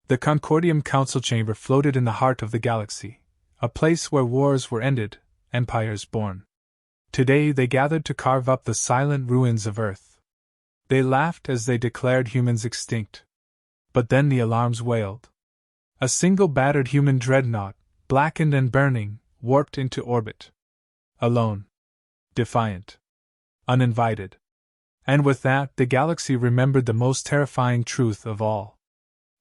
The Concordium Council Chamber floated in the heart of the galaxy, a place where wars were ended, empires born. Today they gathered to carve up the silent ruins of Earth. They laughed as they declared humans extinct. But then the alarms wailed. A single battered human dreadnought, blackened and burning, warped into orbit. Alone. Defiant. Uninvited. And with that, the galaxy remembered the most terrifying truth of all.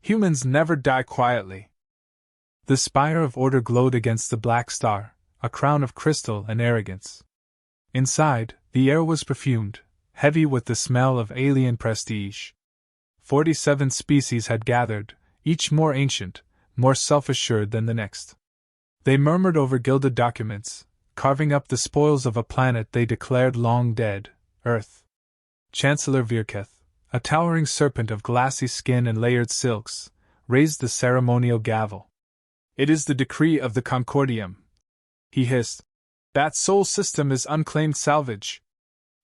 Humans never die quietly. The spire of order glowed against the black star, a crown of crystal and arrogance. Inside, the air was perfumed, heavy with the smell of alien prestige. 47 species had gathered, each more ancient, more self-assured than the next. They murmured over gilded documents, carving up the spoils of a planet they declared long dead, Earth. Chancellor Virketh, a towering serpent of glassy skin and layered silks, raised the ceremonial gavel. "It is the decree of the Concordium," he hissed. "That soul system is unclaimed salvage.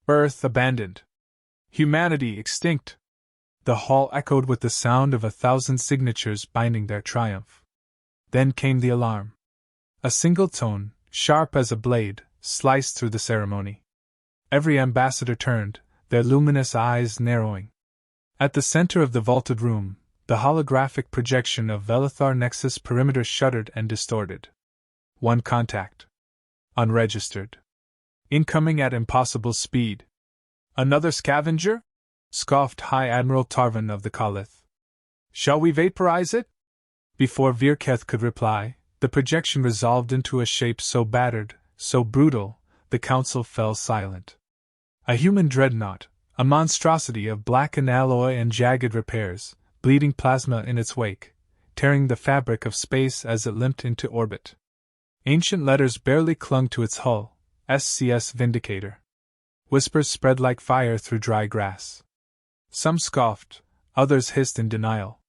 Earth abandoned. Humanity extinct." The hall echoed with the sound of 1,000 signatures binding their triumph. Then came the alarm. A single tone, sharp as a blade, sliced through the ceremony. Every ambassador turned, their luminous eyes narrowing. At the center of the vaulted room, the holographic projection of Velithar Nexus perimeter shuddered and distorted. One contact. Unregistered. Incoming at impossible speed. "Another scavenger?" scoffed High Admiral Tarvan of the Kalith. "Shall we vaporize it?" Before Virketh could reply, the projection resolved into a shape so battered, so brutal, the council fell silent. A human dreadnought, a monstrosity of blackened alloy and jagged repairs, bleeding plasma in its wake, tearing the fabric of space as it limped into orbit. Ancient letters barely clung to its hull, SCS Vindicator. Whispers spread like fire through dry grass. Some scoffed, others hissed in denial.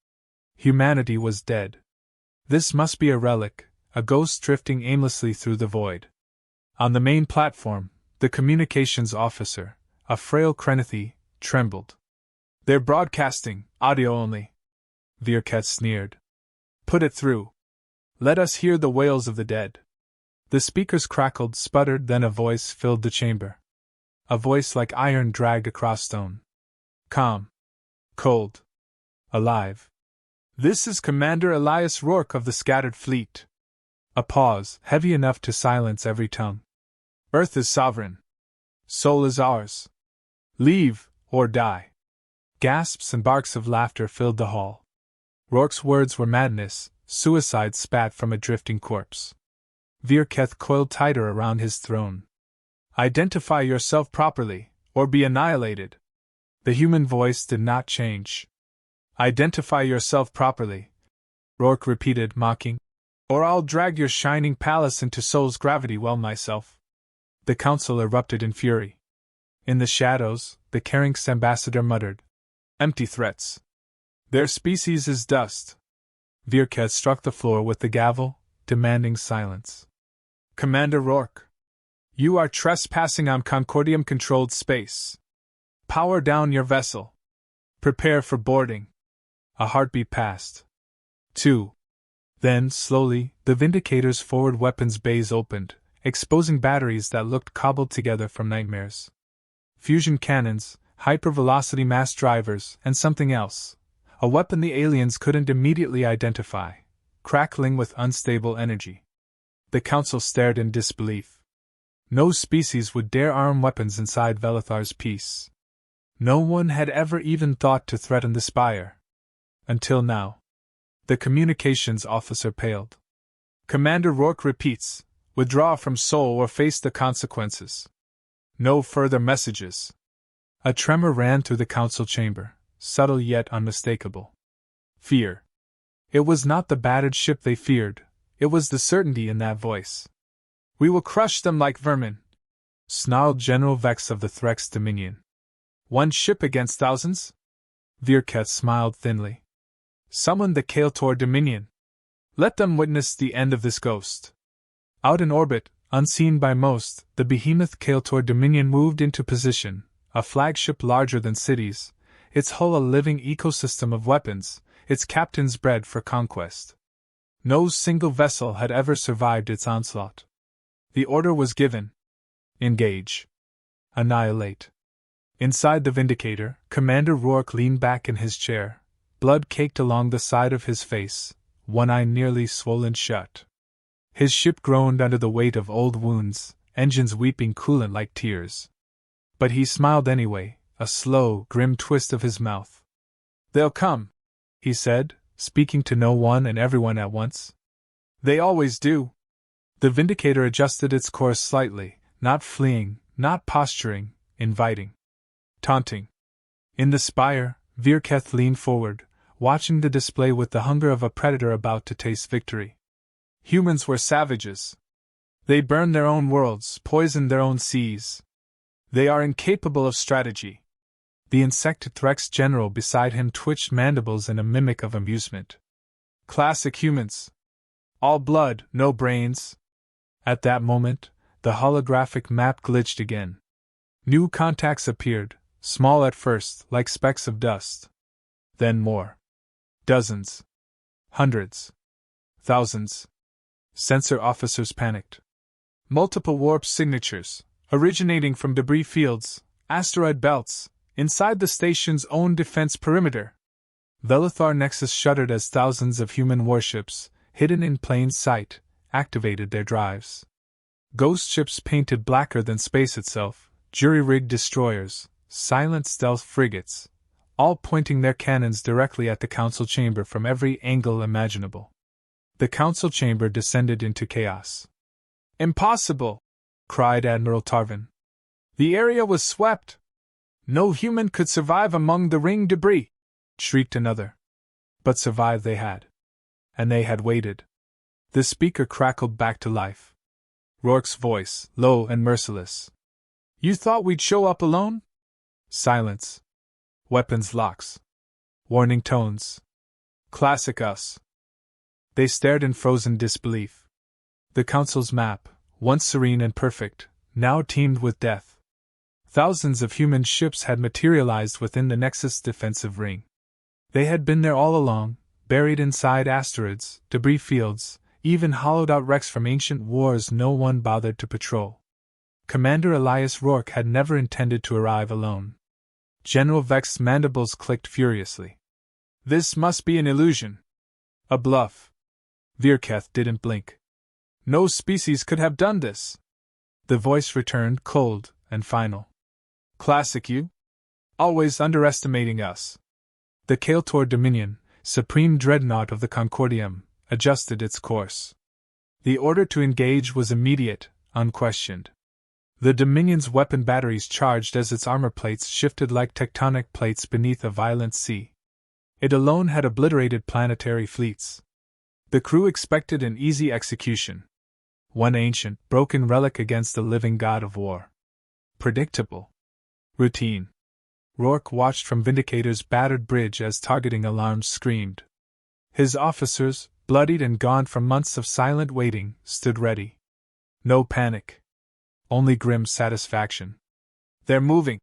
Humanity was dead. This must be a relic, a ghost drifting aimlessly through the void. On the main platform, the communications officer, a frail Krenethi, trembled. "They're broadcasting, audio only," Virketh sneered. "Put it through. Let us hear the wails of the dead." The speakers crackled, sputtered, then a voice filled the chamber. A voice like iron dragged across stone. Calm. Cold. Alive. "This is Commander Elias Rourke of the Scattered Fleet." A pause, heavy enough to silence every tongue. "Earth is sovereign. Soul is ours. Leave, or die." Gasps and barks of laughter filled the hall. Rourke's words were madness, suicide spat from a drifting corpse. Virketh coiled tighter around his throne. "Identify yourself properly, or be annihilated." The human voice did not change. "Identify yourself properly," Rourke repeated, mocking, "or I'll drag your shining palace into Soul's gravity well myself." The council erupted in fury. In the shadows, the Carinx ambassador muttered, "Empty threats. Their species is dust." Virketh struck the floor with the gavel, demanding silence. "Commander Rourke, you are trespassing on Concordium-controlled space. Power down your vessel. Prepare for boarding." A heartbeat passed. 2. Then, slowly, the Vindicator's forward weapons bays opened, exposing batteries that looked cobbled together from nightmares. Fusion cannons, hypervelocity mass drivers, and something else. A weapon the aliens couldn't immediately identify, crackling with unstable energy. The council stared in disbelief. No species would dare arm weapons inside Velithar's peace. No one had ever even thought to threaten the spire. Until now. The communications officer paled. "Commander Rourke repeats, withdraw from Sol or face the consequences. No further messages." A tremor ran through the council chamber, subtle yet unmistakable. Fear. It was not the battered ship they feared, it was the certainty in that voice. "We will crush them like vermin," snarled General Vex of the Threx Dominion. "One ship against thousands?" Virketh smiled thinly. "Summon the Kael'tor Dominion. Let them witness the end of this ghost." Out in orbit, unseen by most, the behemoth Kael'tor Dominion moved into position, a flagship larger than cities, its hull a living ecosystem of weapons, its captains bred for conquest. No single vessel had ever survived its onslaught. The order was given: engage. Annihilate. Inside the Vindicator, Commander Rourke leaned back in his chair, blood caked along the side of his face, one eye nearly swollen shut. His ship groaned under the weight of old wounds, engines weeping coolant like tears. But he smiled anyway, a slow, grim twist of his mouth. "They'll come," he said, speaking to no one and everyone at once. "They always do." The Vindicator adjusted its course slightly, not fleeing, not posturing, inviting. Taunting. In the spire, Virketh leaned forward, watching the display with the hunger of a predator about to taste victory. Humans were savages. They burned their own worlds, poisoned their own seas. They are incapable of strategy. The Insectithrex general beside him twitched mandibles in a mimic of amusement. Classic humans. All blood, no brains. At that moment, the holographic map glitched again. New contacts appeared, small at first, like specks of dust. Then more. Dozens. Hundreds. Thousands. Sensor officers panicked. Multiple warp signatures, originating from debris fields, asteroid belts, inside the station's own defense perimeter. Velithar Nexus shuddered as thousands of human warships, hidden in plain sight, activated their drives. Ghost ships painted blacker than space itself, jury-rigged destroyers, silent stealth frigates, all pointing their cannons directly at the council chamber from every angle imaginable. The council chamber descended into chaos. "Impossible!" cried Admiral Tarvin. "The area was swept! No human could survive among the ring debris!" shrieked another. But survive they had. And they had waited. The speaker crackled back to life. Rourke's voice, low and merciless. "You thought we'd show up alone?" Silence. Weapons locks. Warning tones. Classic us. They stared in frozen disbelief. The Council's map, once serene and perfect, now teemed with death. Thousands of human ships had materialized within the Nexus defensive ring. They had been there all along, buried inside asteroids, debris fields, even hollowed-out wrecks from ancient wars no one bothered to patrol. Commander Elias Rourke had never intended to arrive alone. General Vex's mandibles clicked furiously. "This must be an illusion. A bluff." Virketh didn't blink. "No species could have done this." The voice returned, cold and final. "Classic you? Always underestimating us." The Kael'tor Dominion, supreme dreadnought of the Concordium, adjusted its course. The order to engage was immediate, unquestioned. The Dominion's weapon batteries charged as its armor plates shifted like tectonic plates beneath a violent sea. It alone had obliterated planetary fleets. The crew expected an easy execution. One ancient, broken relic against the living god of war. Predictable. Routine. Rourke watched from Vindicator's battered bridge as targeting alarms screamed. His officers, bloodied and gaunt from months of silent waiting, stood ready. No panic. Only grim satisfaction. "They're moving,"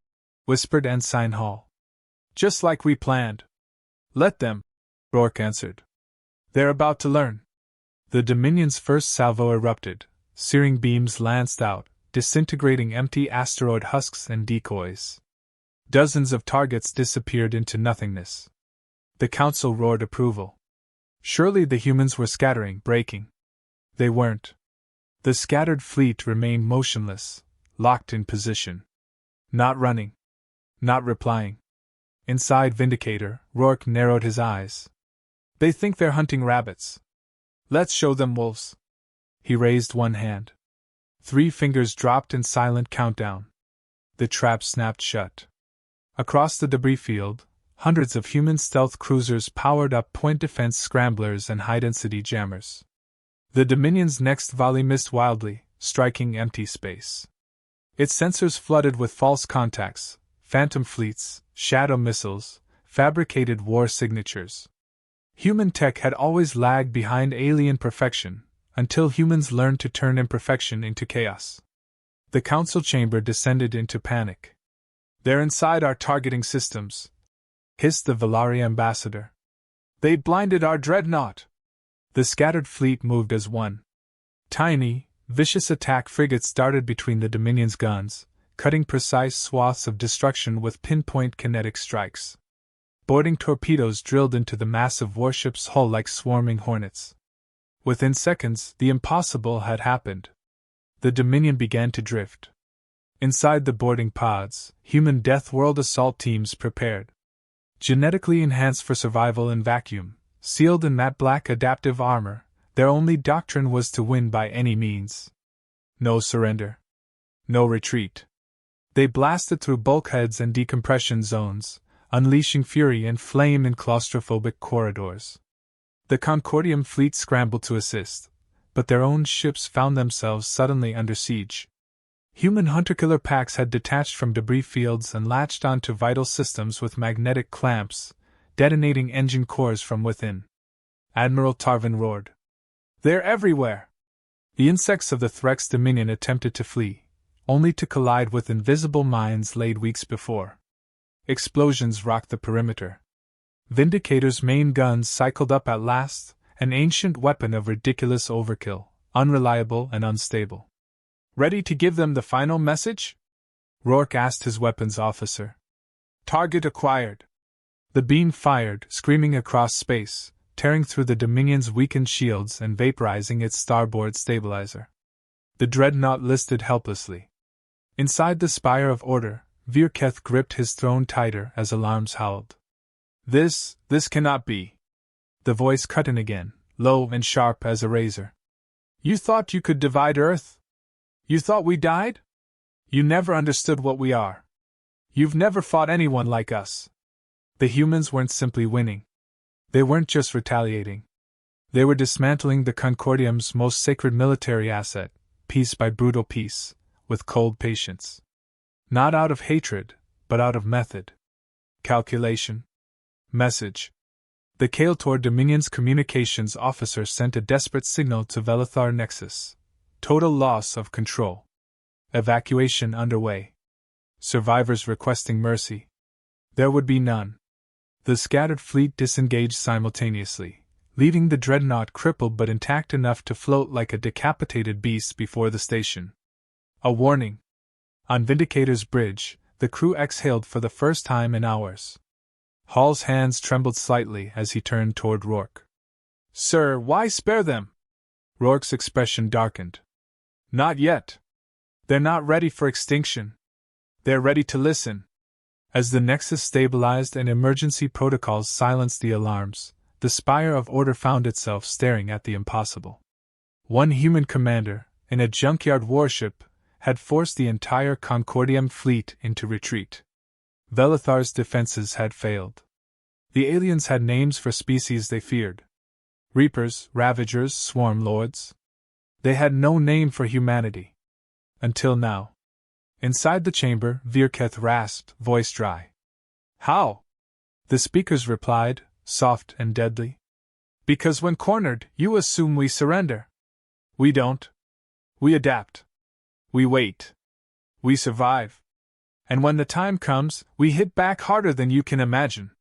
whispered Ensign Hall. "Just like we planned." "Let them," Rourke answered. "They're about to learn." The Dominion's first salvo erupted, searing beams lanced out, disintegrating empty asteroid husks and decoys. Dozens of targets disappeared into nothingness. The Council roared approval. Surely the humans were scattering, breaking. They weren't. The scattered fleet remained motionless, locked in position. Not running. Not replying. Inside Vindicator, Rourke narrowed his eyes. "They think they're hunting rabbits. Let's show them wolves." He raised one hand. 3 fingers dropped in silent countdown. The trap snapped shut. Across the debris field, hundreds of human stealth cruisers powered up point defense scramblers and high-density jammers. The Dominion's next volley missed wildly, striking empty space. Its sensors flooded with false contacts, phantom fleets, shadow missiles, fabricated war signatures. Human tech had always lagged behind alien perfection, until humans learned to turn imperfection into chaos. The council chamber descended into panic. "They're inside our targeting systems," hissed the Velari ambassador. They blinded our dreadnought! The scattered fleet moved as one. Tiny, vicious attack frigates darted between the Dominion's guns, cutting precise swaths of destruction with pinpoint kinetic strikes. Boarding torpedoes drilled into the massive warship's hull like swarming hornets. Within seconds, the impossible had happened. The Dominion began to drift. Inside the boarding pods, human death world assault teams prepared. Genetically enhanced for survival in vacuum, sealed in matte black adaptive armor, their only doctrine was to win by any means. No surrender. No retreat. They blasted through bulkheads and decompression zones, unleashing fury and flame in claustrophobic corridors. The Concordium fleet scrambled to assist, but their own ships found themselves suddenly under siege. Human hunter-killer packs had detached from debris fields and latched onto vital systems with magnetic clamps, detonating engine cores from within. Admiral Tarvin roared. "They're everywhere!" The insects of the Threx Dominion attempted to flee, only to collide with invisible mines laid weeks before. Explosions rocked the perimeter. Vindicator's main guns cycled up at last, an ancient weapon of ridiculous overkill, unreliable and unstable. "Ready to give them the final message?" Rourke asked his weapons officer. "Target acquired." The beam fired, screaming across space, tearing through the Dominion's weakened shields and vaporizing its starboard stabilizer. The dreadnought listed helplessly. Inside the spire of order, Virketh gripped his throne tighter as alarms howled. This cannot be." The voice cut in again, low and sharp as a razor. "You thought you could divide Earth? You thought we died? You never understood what we are. You've never fought anyone like us." The humans weren't simply winning. They weren't just retaliating. They were dismantling the Concordium's most sacred military asset, piece by brutal piece, with cold patience. Not out of hatred, but out of method. Calculation. Message. The Kael'tor Dominion's communications officer sent a desperate signal to Velithar Nexus. Total loss of control. Evacuation underway. Survivors requesting mercy. There would be none. The scattered fleet disengaged simultaneously, leaving the dreadnought crippled but intact enough to float like a decapitated beast before the station. A warning. On Vindicator's bridge, the crew exhaled for the first time in hours. Hall's hands trembled slightly as he turned toward Rourke. "Sir, why spare them?" Rourke's expression darkened. "Not yet. They're not ready for extinction. They're ready to listen." As the Nexus stabilized and emergency protocols silenced the alarms, the spire of order found itself staring at the impossible. One human commander, in a junkyard warship, had forced the entire Concordium fleet into retreat. Velithar's defenses had failed. The aliens had names for species they feared. Reapers, Ravagers, Swarm Lords. They had no name for humanity. Until now. Inside the chamber, Virketh rasped, voice dry. "How?" The speakers replied, soft and deadly. "Because when cornered, you assume we surrender. We don't. We adapt. We wait. We survive. And when the time comes, we hit back harder than you can imagine."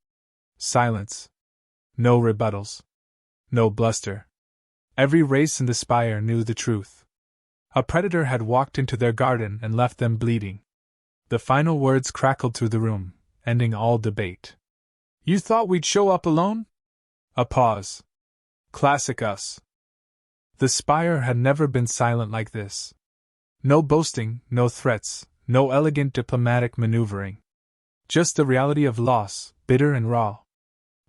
Silence. No rebuttals. No bluster. Every race in the spire knew the truth. A predator had walked into their garden and left them bleeding. The final words crackled through the room, ending all debate. "You thought we'd show up alone?" A pause. Classic us. The spire had never been silent like this. No boasting, no threats, no elegant diplomatic maneuvering. Just the reality of loss, bitter and raw.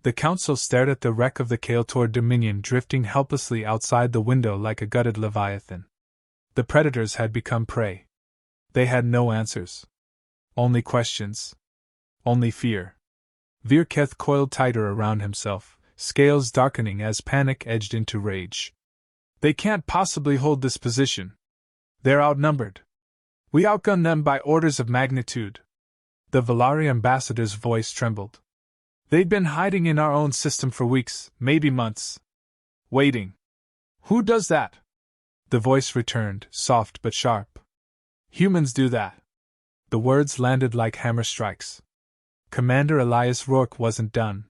The council stared at the wreck of the Kael'tor Dominion drifting helplessly outside the window like a gutted leviathan. The predators had become prey. They had no answers. Only questions. Only fear. Virketh coiled tighter around himself, scales darkening as panic edged into rage. "They can't possibly hold this position. They're outnumbered. We outgun them by orders of magnitude." The Velari ambassador's voice trembled. "They'd been hiding in our own system for weeks, maybe months. Waiting. Who does that?" The voice returned, soft but sharp. "Humans do that." The words landed like hammer strikes. Commander Elias Rourke wasn't done.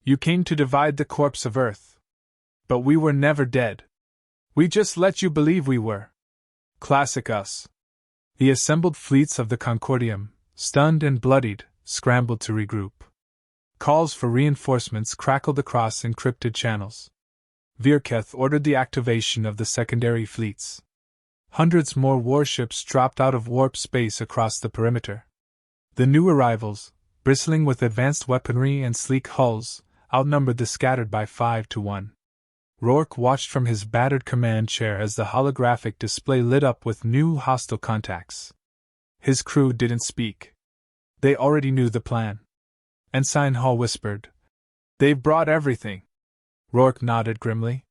You came to divide the corpse of Earth. But we were never dead. We just let you believe we were. Classic us. The assembled fleets of the Concordium, stunned and bloodied, scrambled to regroup. Calls for reinforcements crackled across encrypted channels. Virketh ordered the activation of the secondary fleets. Hundreds more warships dropped out of warp space across the perimeter. The new arrivals, bristling with advanced weaponry and sleek hulls, outnumbered the scattered by 5 to 1. Rourke watched from his battered command chair as the holographic display lit up with new hostile contacts. His crew didn't speak. They already knew the plan. Ensign Hall whispered, "They've brought everything." Rourke nodded grimly.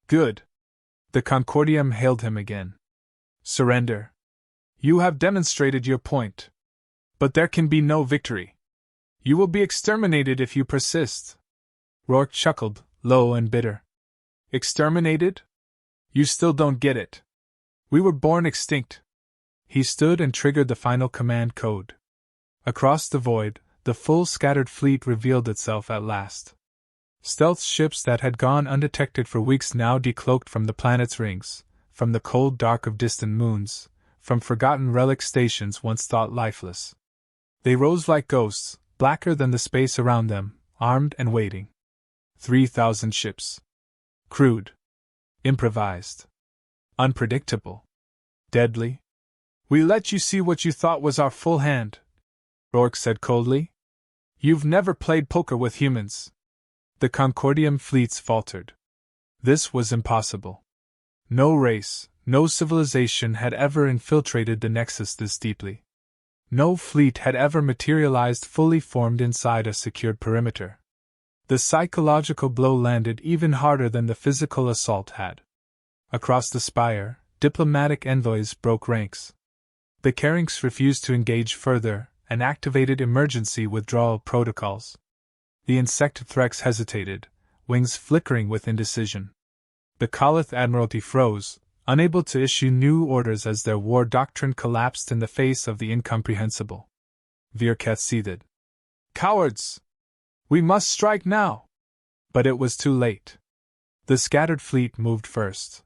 "Good." The Concordium hailed him again. "Surrender. You have demonstrated your point. But there can be no victory. You will be exterminated if you persist." Rourke chuckled, low and bitter. "Exterminated? You still don't get it. We were born extinct." He stood and triggered the final command code. Across the void, the full scattered fleet revealed itself at last. Stealth ships that had gone undetected for weeks now decloaked from the planet's rings, from the cold dark of distant moons, from forgotten relic stations once thought lifeless. They rose like ghosts, blacker than the space around them, armed and waiting. 3,000 ships. Crude. Improvised. Unpredictable. Deadly. "We let you see what you thought was our full hand," Rourke said coldly. "You've never played poker with humans." The Concordium fleets faltered. This was impossible. No race, no civilization had ever infiltrated the Nexus this deeply. No fleet had ever materialized fully formed inside a secured perimeter. The psychological blow landed even harder than the physical assault had. Across the spire, diplomatic envoys broke ranks. The Carinx refused to engage further and activated emergency withdrawal protocols. The Insectothrex hesitated, wings flickering with indecision. The Kalath Admiralty froze, unable to issue new orders as their war doctrine collapsed in the face of the incomprehensible. Virketh seethed. "Cowards! We must strike now!" But it was too late. The scattered fleet moved first.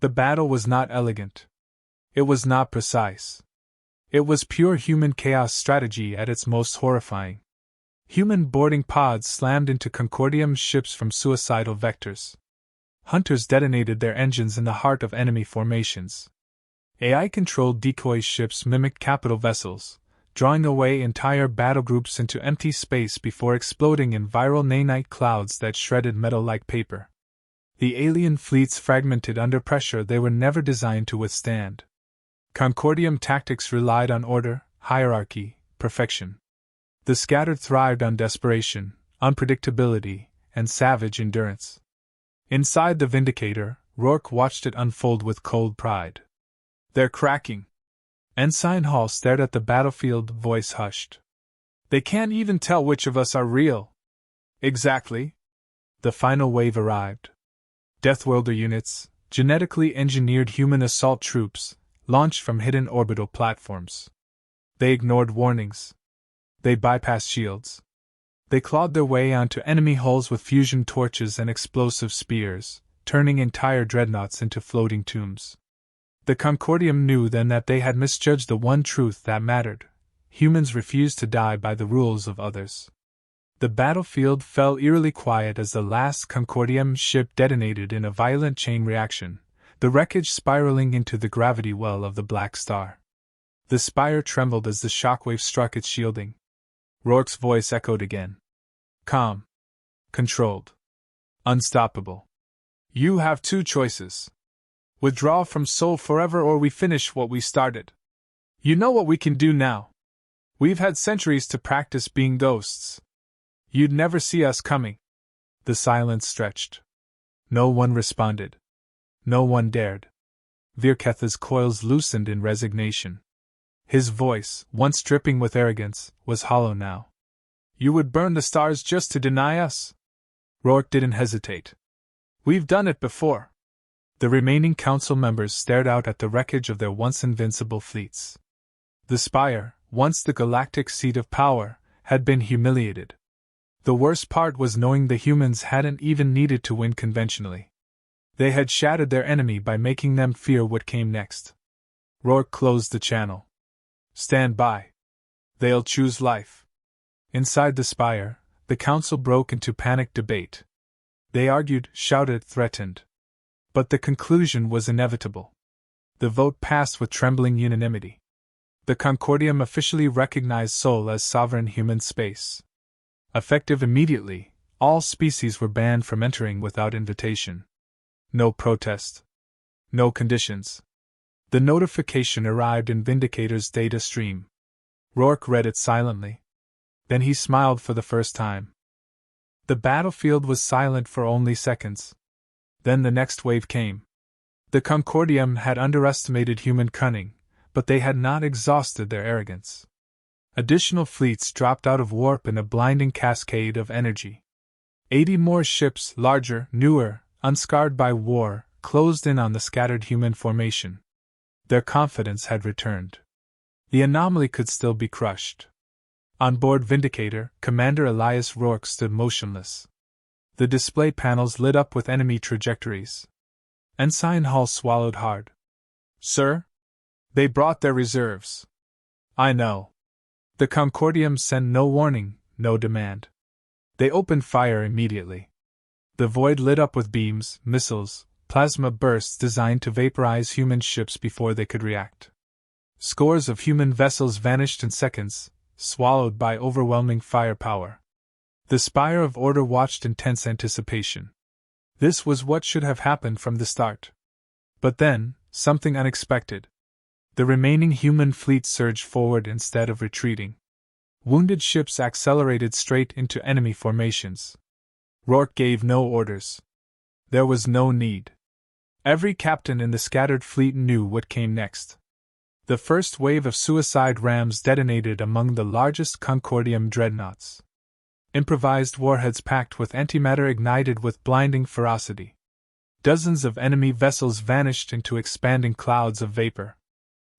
The battle was not elegant. It was not precise. It was pure human chaos strategy at its most horrifying. Human boarding pods slammed into Concordium ships from suicidal vectors. Hunters detonated their engines in the heart of enemy formations. AI-controlled decoy ships mimicked capital vessels, drawing away entire battle groups into empty space before exploding in viral nanite clouds that shredded metal like paper. The alien fleets fragmented under pressure they were never designed to withstand. Concordium tactics relied on order, hierarchy, perfection. The scattered thrived on desperation, unpredictability, and savage endurance. Inside the Vindicator, Rourke watched it unfold with cold pride. "They're cracking." Ensign Hall stared at the battlefield, voice hushed. "They can't even tell which of us are real." "Exactly." The final wave arrived. Deathwelder units, genetically engineered human assault troops, launched from hidden orbital platforms. They ignored warnings. They bypassed shields. They clawed their way onto enemy hulls with fusion torches and explosive spears, turning entire dreadnoughts into floating tombs. The Concordium knew then that they had misjudged the one truth that mattered: humans refused to die by the rules of others. The battlefield fell eerily quiet as the last Concordium ship detonated in a violent chain reaction, the wreckage spiraling into the gravity well of the Black Star. The spire trembled as the shockwave struck its shielding. Rourke's voice echoed again. "Calm. Controlled. Unstoppable. You have two choices. Withdraw from Sol forever or we finish what we started. You know what we can do now. We've had centuries to practice being ghosts. You'd never see us coming." The silence stretched. No one responded. No one dared. Virketh's coils loosened in resignation. His voice, once dripping with arrogance, was hollow now. "You would burn the stars just to deny us?" Rourke didn't hesitate. "We've done it before." The remaining council members stared out at the wreckage of their once invincible fleets. The spire, once the galactic seat of power, had been humiliated. The worst part was knowing the humans hadn't even needed to win conventionally. They had shattered their enemy by making them fear what came next. Rourke closed the channel. Stand by. They'll choose life. Inside the spire, the council broke into panicked debate. They argued, shouted, threatened. But the conclusion was inevitable. The vote passed with trembling unanimity. The Concordium officially recognized Sol as sovereign human space. Effective immediately, all species were banned from entering without invitation. No protest. No conditions. The notification arrived in Vindicator's data stream. Rourke read it silently. Then he smiled for the first time. The battlefield was silent for only seconds. Then the next wave came. The Concordium had underestimated human cunning, but they had not exhausted their arrogance. Additional fleets dropped out of warp in a blinding cascade of energy. 80 more ships, larger, newer, unscarred by war, closed in on the scattered human formation. Their confidence had returned. The anomaly could still be crushed. On board Vindicator, Commander Elias Rourke stood motionless. The display panels lit up with enemy trajectories. Ensign Hall swallowed hard. Sir? They brought their reserves. I know. The Concordium sent no warning, no demand. They opened fire immediately. The void lit up with beams, missiles, plasma bursts designed to vaporize human ships before they could react. Scores of human vessels vanished in seconds, swallowed by overwhelming firepower. The Spire of Order watched in tense anticipation. This was what should have happened from the start. But then, something unexpected. The remaining human fleet surged forward instead of retreating. Wounded ships accelerated straight into enemy formations. Rourke gave no orders. There was no need. Every captain in the scattered fleet knew what came next. The first wave of suicide rams detonated among the largest Concordium dreadnoughts. Improvised warheads packed with antimatter ignited with blinding ferocity. Dozens of enemy vessels vanished into expanding clouds of vapor.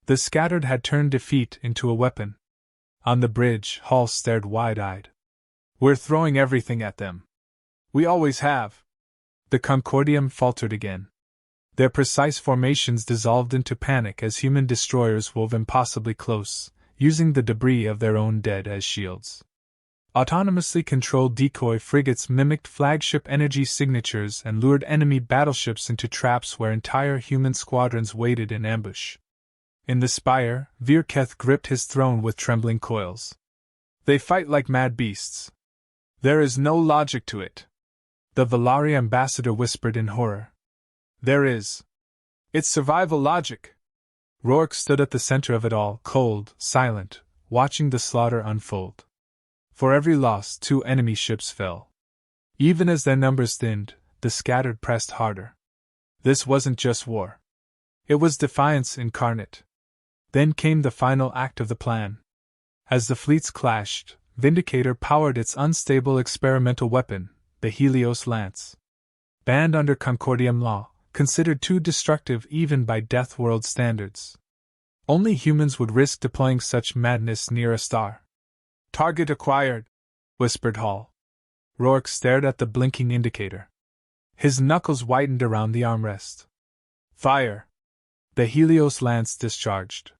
The scattered had turned defeat into a weapon. On the bridge, Hall stared wide-eyed. We're throwing everything at them. We always have. The Concordium faltered again. Their precise formations dissolved into panic as human destroyers wove impossibly close, using the debris of their own dead as shields. Autonomously controlled decoy frigates mimicked flagship energy signatures and lured enemy battleships into traps where entire human squadrons waited in ambush. In the spire, Virketh gripped his throne with trembling coils. They fight like mad beasts. There is no logic to it. The Valari ambassador whispered in horror. There is. It's survival logic. Rourke stood at the center of it all, cold, silent, watching the slaughter unfold. For every loss, 2 enemy ships fell. Even as their numbers thinned, the scattered pressed harder. This wasn't just war. It was defiance incarnate. Then came the final act of the plan. As the fleets clashed, Vindicator powered its unstable experimental weapon, the Helios Lance. Banned under Concordium law, considered too destructive even by Death World standards. Only humans would risk deploying such madness near a star. Target acquired, whispered Hall. Rourke stared at the blinking indicator. His knuckles whitened around the armrest. Fire! The Helios Lance discharged.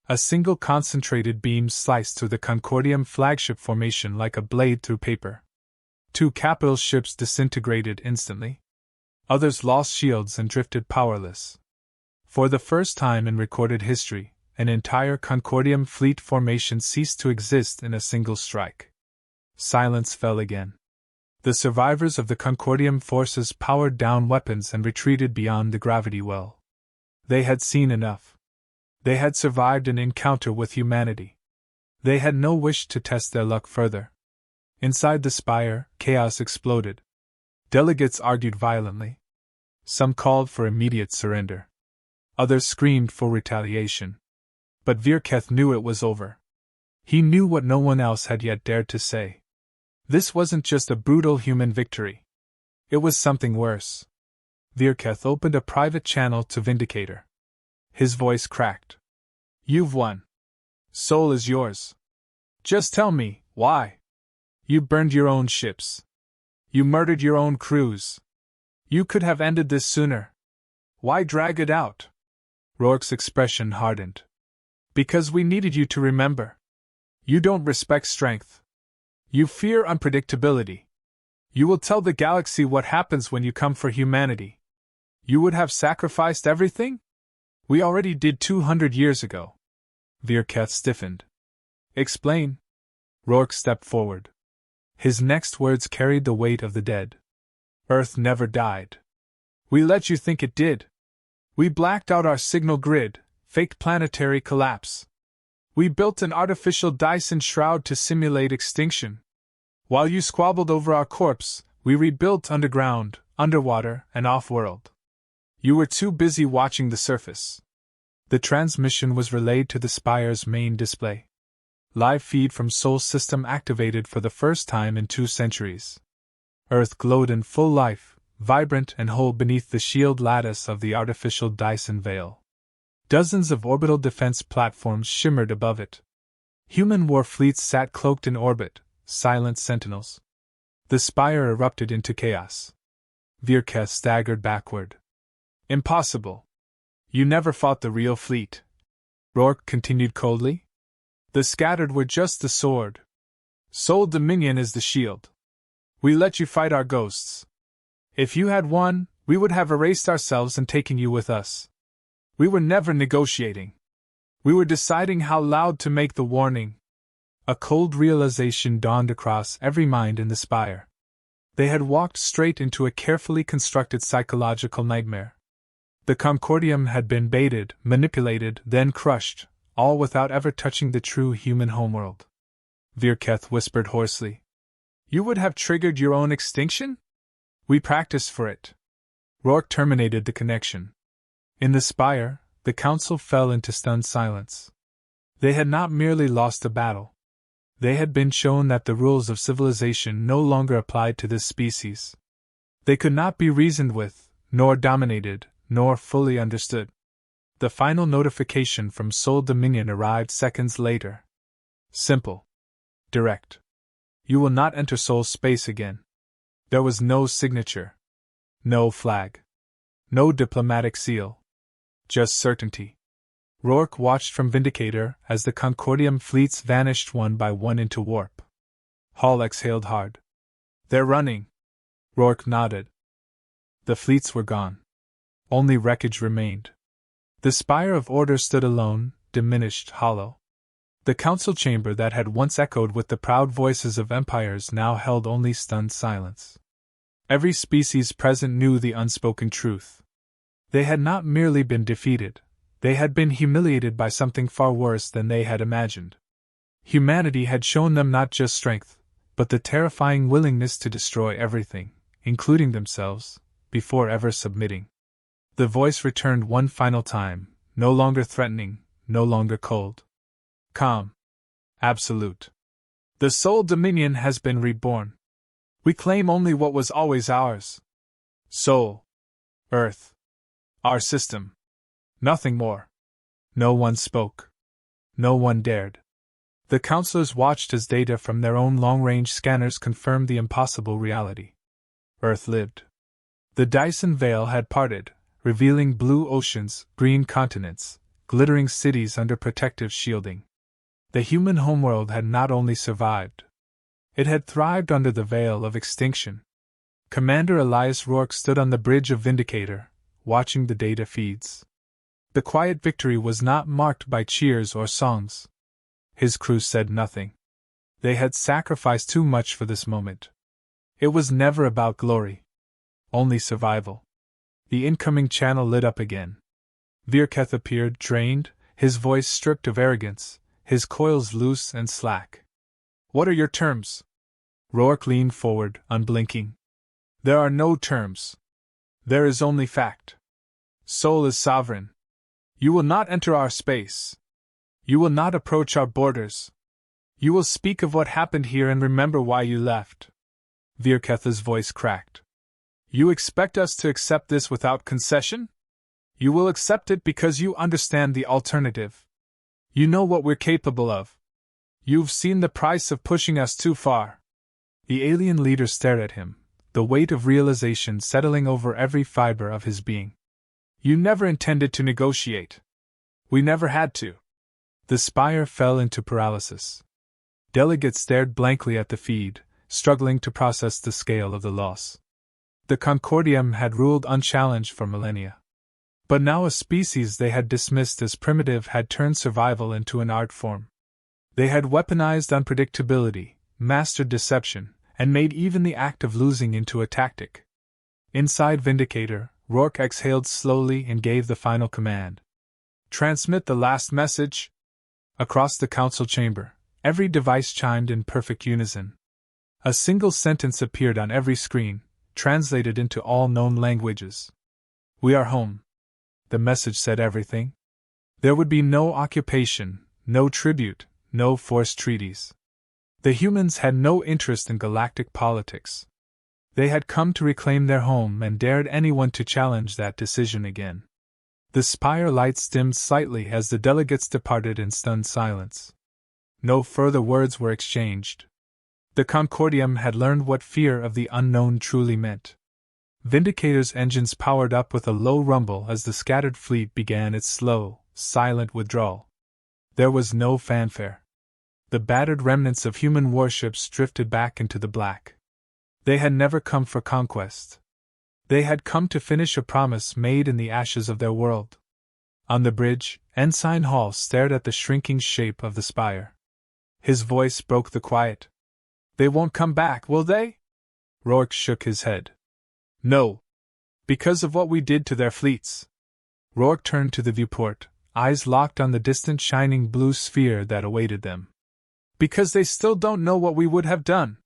A single concentrated beam sliced through the Concordium flagship formation like a blade through paper. 2 capital ships disintegrated instantly. Others lost shields and drifted powerless. For the first time in recorded history, an entire Concordium fleet formation ceased to exist in a single strike. Silence fell again. The survivors of the Concordium forces powered down weapons and retreated beyond the gravity well. They had seen enough. They had survived an encounter with humanity. They had no wish to test their luck further. Inside the spire, chaos exploded. Delegates argued violently. Some called for immediate surrender. Others screamed for retaliation. But Virketh knew it was over. He knew what no one else had yet dared to say. This wasn't just a brutal human victory. It was something worse. Virketh opened a private channel to Vindicator. His voice cracked. You've won. Sol is yours. Just tell me, why? You burned your own ships. You murdered your own crews. You could have ended this sooner. Why drag it out? Rourke's expression hardened. Because we needed you to remember. You don't respect strength. You fear unpredictability. You will tell the galaxy what happens when you come for humanity. You would have sacrificed everything? We already did 200 years ago. Virketh stiffened. Explain. Rourke stepped forward. His next words carried the weight of the dead. Earth never died. We let you think it did. We blacked out our signal grid, faked planetary collapse. We built an artificial Dyson shroud to simulate extinction. While you squabbled over our corpse, we rebuilt underground, underwater, and off-world. You were too busy watching the surface. The transmission was relayed to the spire's main display. Live feed from Sol system activated for the first time in 2 centuries. Earth glowed in full life, vibrant and whole beneath the shield lattice of the artificial Dyson veil. Dozens of orbital defense platforms shimmered above it. Human war fleets sat cloaked in orbit, silent sentinels. The spire erupted into chaos. Virketh staggered backward. Impossible. You never fought the real fleet. Rourke continued coldly. The scattered were just the sword. Sol Dominion is the shield. We let you fight our ghosts. If you had won, we would have erased ourselves and taken you with us. We were never negotiating. We were deciding how loud to make the warning. A cold realization dawned across every mind in the spire. They had walked straight into a carefully constructed psychological nightmare. The Concordium had been baited, manipulated, then crushed, all without ever touching the true human homeworld. Virketh whispered hoarsely. You would have triggered your own extinction? We practiced for it. Rourke terminated the connection. In the spire, the council fell into stunned silence. They had not merely lost a battle. They had been shown that the rules of civilization no longer applied to this species. They could not be reasoned with, nor dominated, nor fully understood. The final notification from Sol Dominion arrived seconds later. Simple. Direct. You will not enter Sol space again. There was no signature. No flag. No diplomatic seal. Just certainty. Rourke watched from Vindicator as the Concordium fleets vanished one by one into warp. Hall exhaled hard. They're running. Rourke nodded. The fleets were gone. Only wreckage remained. The spire of order stood alone, diminished, hollow. The council chamber that had once echoed with the proud voices of empires now held only stunned silence. Every species present knew the unspoken truth. They had not merely been defeated, they had been humiliated by something far worse than they had imagined. Humanity had shown them not just strength, but the terrifying willingness to destroy everything, including themselves, before ever submitting. The voice returned one final time, no longer threatening, no longer cold. Calm. Absolute. The Sol Dominion has been reborn. We claim only what was always ours. Sol. Earth. Our system. Nothing more. No one spoke. No one dared. The counselors watched as data from their own long-range scanners confirmed the impossible reality. Earth lived. The Dyson veil had parted, revealing blue oceans, green continents, glittering cities under protective shielding. The human homeworld had not only survived. It had thrived under the veil of extinction. Commander Elias Rourke stood on the bridge of Vindicator, watching the data feeds. The quiet victory was not marked by cheers or songs. His crew said nothing. They had sacrificed too much for this moment. It was never about glory. Only survival. The incoming channel lit up again. Virketh appeared, drained, his voice stripped of arrogance, his coils loose and slack. What are your terms? Rourke leaned forward, unblinking. There are no terms. There is only fact. Sol is sovereign. You will not enter our space. You will not approach our borders. You will speak of what happened here and remember why you left. Virketh's voice cracked. You expect us to accept this without concession? You will accept it because you understand the alternative. You know what we're capable of. You've seen the price of pushing us too far. The alien leader stared at him, the weight of realization settling over every fiber of his being. You never intended to negotiate. We never had to. The spire fell into paralysis. Delegates stared blankly at the feed, struggling to process the scale of the loss. The Concordium had ruled unchallenged for millennia. But now a species they had dismissed as primitive had turned survival into an art form. They had weaponized unpredictability, mastered deception, and made even the act of losing into a tactic. Inside Vindicator, Rourke exhaled slowly and gave the final command. Transmit the last message. Across the council chamber, every device chimed in perfect unison. A single sentence appeared on every screen, translated into all known languages. We are home. The message said everything. There would be no occupation, no tribute, no forced treaties. The humans had no interest in galactic politics. They had come to reclaim their home and dared anyone to challenge that decision again. The spire lights dimmed slightly as the delegates departed in stunned silence. No further words were exchanged. The Concordium had learned what fear of the unknown truly meant. Vindicator's engines powered up with a low rumble as the scattered fleet began its slow, silent withdrawal. There was no fanfare. The battered remnants of human warships drifted back into the black. They had never come for conquest. They had come to finish a promise made in the ashes of their world. On the bridge, Ensign Hall stared at the shrinking shape of the spire. His voice broke the quiet. They won't come back, will they? Rourke shook his head. No. Because of what we did to their fleets. Rourke turned to the viewport, eyes locked on the distant shining blue sphere that awaited them. Because they still don't know what we would have done.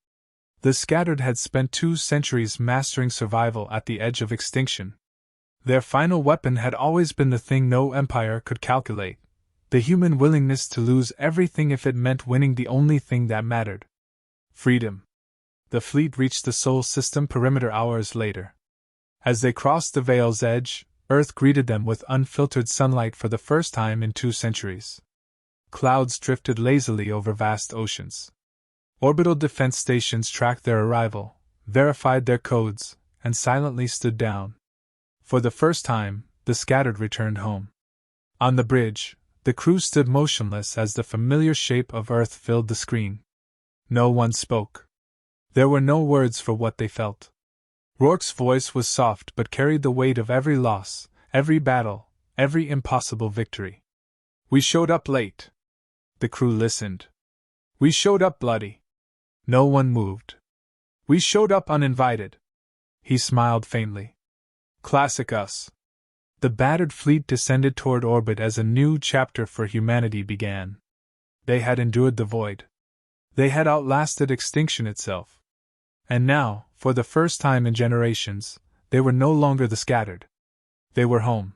The scattered had spent 2 centuries mastering survival at the edge of extinction. Their final weapon had always been the thing no empire could calculate, the human willingness to lose everything if it meant winning the only thing that mattered. Freedom. The fleet reached the Sol system perimeter hours later. As they crossed the Veil's edge, Earth greeted them with unfiltered sunlight for the first time in 2 centuries. Clouds drifted lazily over vast oceans. Orbital defense stations tracked their arrival, verified their codes, and silently stood down. For the first time, the scattered returned home. On the bridge, the crew stood motionless as the familiar shape of Earth filled the screen. No one spoke. There were no words for what they felt. Rourke's voice was soft but carried the weight of every loss, every battle, every impossible victory. We showed up late. The crew listened. We showed up bloody. No one moved. We showed up uninvited. He smiled faintly. Classic us. The battered fleet descended toward orbit as a new chapter for humanity began. They had endured the void. They had outlasted extinction itself. And now, for the first time in generations, they were no longer the scattered. They were home.